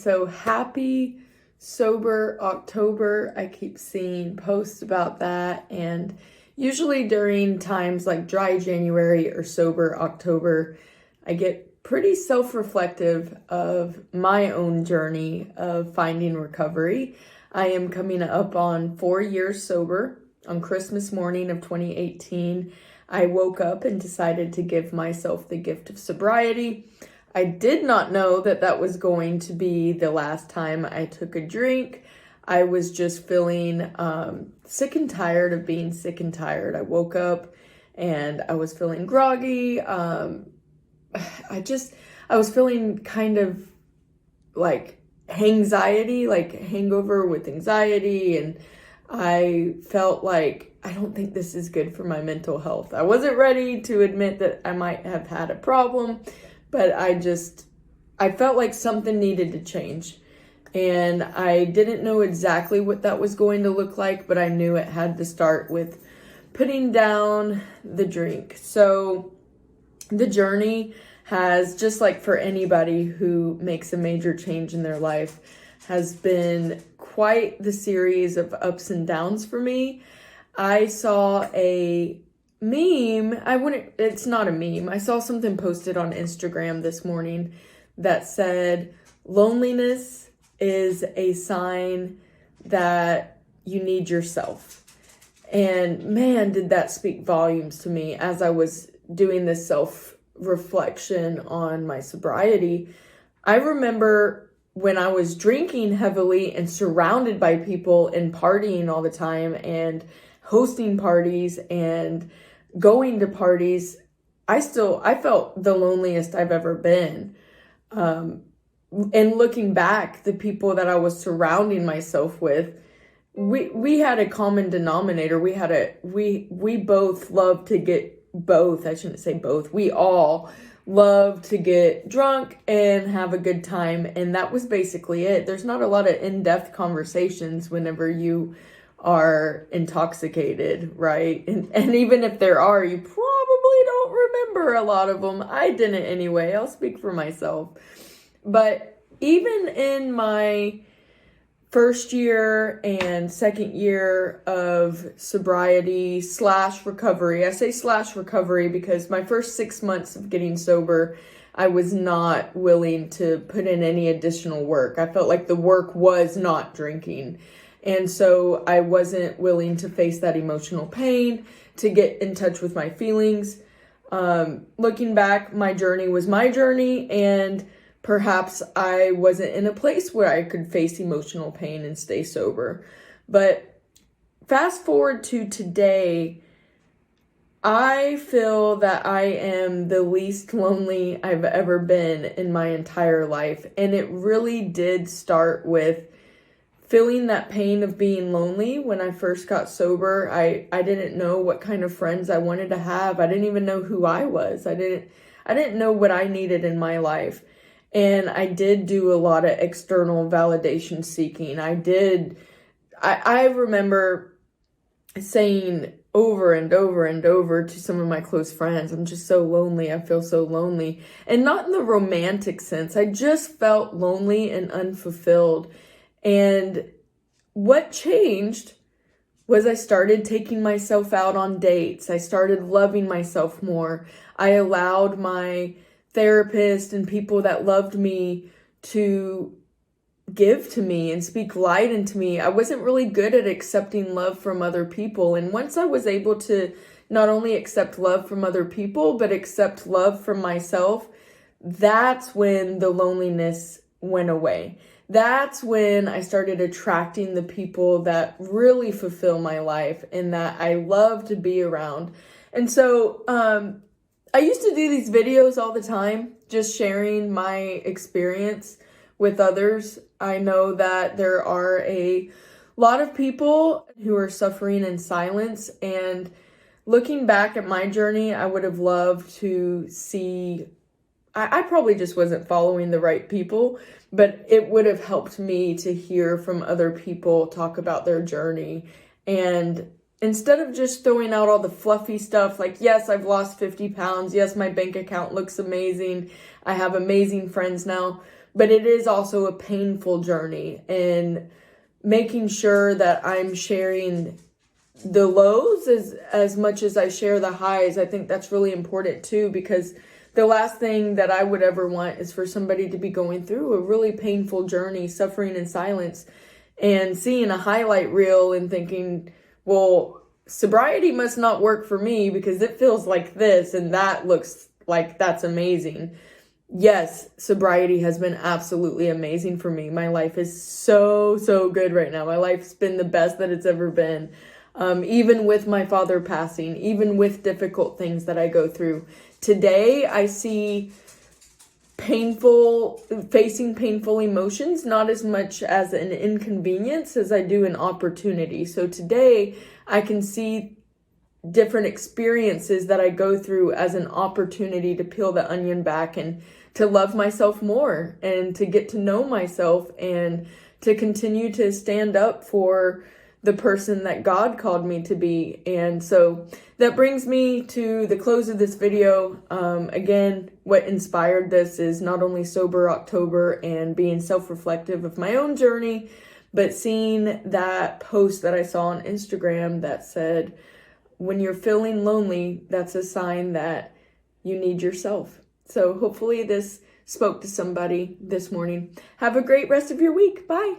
So happy Sober October. I keep seeing posts about that, and usually during times like dry January or sober October, I get pretty self-reflective of my own journey of finding recovery. I am coming up on 4 years sober. On Christmas morning of 2018, I woke up and decided to give myself the gift of sobriety. I did not know that that was going to be the last time I took a drink. I was just feeling sick and tired of being sick and tired. I woke up and I was feeling groggy. I was feeling kind of like anxiety, like hangover with anxiety. And I felt like, I don't think this is good for my mental health. I wasn't ready to admit that I might have had a problem, but I felt like something needed to change. And I didn't know exactly what that was going to look like, but I knew it had to start with putting down the drink. So the journey has, just like for anybody who makes a major change in their life, has been quite the series of ups and downs for me. I saw a meme. It's not a meme. I saw something posted on Instagram this morning that said, loneliness is a sign that you need yourself. And man, did that speak volumes to me as I was doing this self-reflection on my sobriety. I remember when I was drinking heavily and surrounded by people and partying all the time and hosting parties and going to parties, I felt the loneliest I've ever been. And looking back, the people that I was surrounding myself with, we had a common denominator. We both love to get both. I shouldn't say both. We all love to get drunk and have a good time. And that was basically it. There's not a lot of in-depth conversations whenever you are intoxicated, right? And even if there are, you probably don't remember a lot of them. I didn't anyway. I'll speak for myself. But even in my first year and second year of sobriety / recovery, I say / recovery because my first 6 months of getting sober, I was not willing to put in any additional work. I felt like the work was not drinking. And so I wasn't willing to face that emotional pain, to get in touch with my feelings. Looking back, my journey was my journey, and perhaps I wasn't in a place where I could face emotional pain and stay sober. But fast forward to today, I feel that I am the least lonely I've ever been in my entire life. And it really did start with feeling that pain of being lonely. When I first got sober, I didn't know what kind of friends I wanted to have. I didn't even know who I was. I didn't know what I needed in my life. And I did do a lot of external validation seeking. I remember saying over and over and over to some of my close friends, I'm just so lonely. I feel so lonely. And not in the romantic sense. I just felt lonely and unfulfilled. And what changed was I started taking myself out on dates. I started loving myself more. I allowed my therapist and people that loved me to give to me and speak light into me. I wasn't really good at accepting love from other people. And once I was able to not only accept love from other people, but accept love from myself, that's when the loneliness went away. That's when I started attracting the people that really fulfill my life and that I love to be around. And so I used to do these videos all the time, just sharing my experience with others. I know that there are a lot of people who are suffering in silence, and looking back at my journey, I would have loved to see, I probably just wasn't following the right people, but it would have helped me to hear from other people talk about their journey. And instead of just throwing out all the fluffy stuff, like, yes, I've lost 50 pounds. Yes, my bank account looks amazing. I have amazing friends now. but it is also a painful journey, and making sure that I'm sharing the lows as much as I share the highs. I think that's really important too, because the last thing that I would ever want is for somebody to be going through a really painful journey, suffering in silence, and seeing a highlight reel and thinking, well, sobriety must not work for me because it feels like this and that looks like that's amazing. Yes, sobriety has been absolutely amazing for me. My life is so good right now. My life's been the best that it's ever been. Even with my father passing, even with difficult things that I go through. Today, I see facing painful emotions, not as much as an inconvenience as I do an opportunity. So today, I can see different experiences that I go through as an opportunity to peel the onion back and to love myself more and to get to know myself and to continue to stand up for the person that God called me to be. And so that brings me to the close of this video. Again, what inspired this is not only Sober October and being self-reflective of my own journey, but seeing that post that I saw on Instagram that said, when you're feeling lonely, that's a sign that you need yourself. So hopefully this spoke to somebody this morning. Have a great rest of your week. Bye.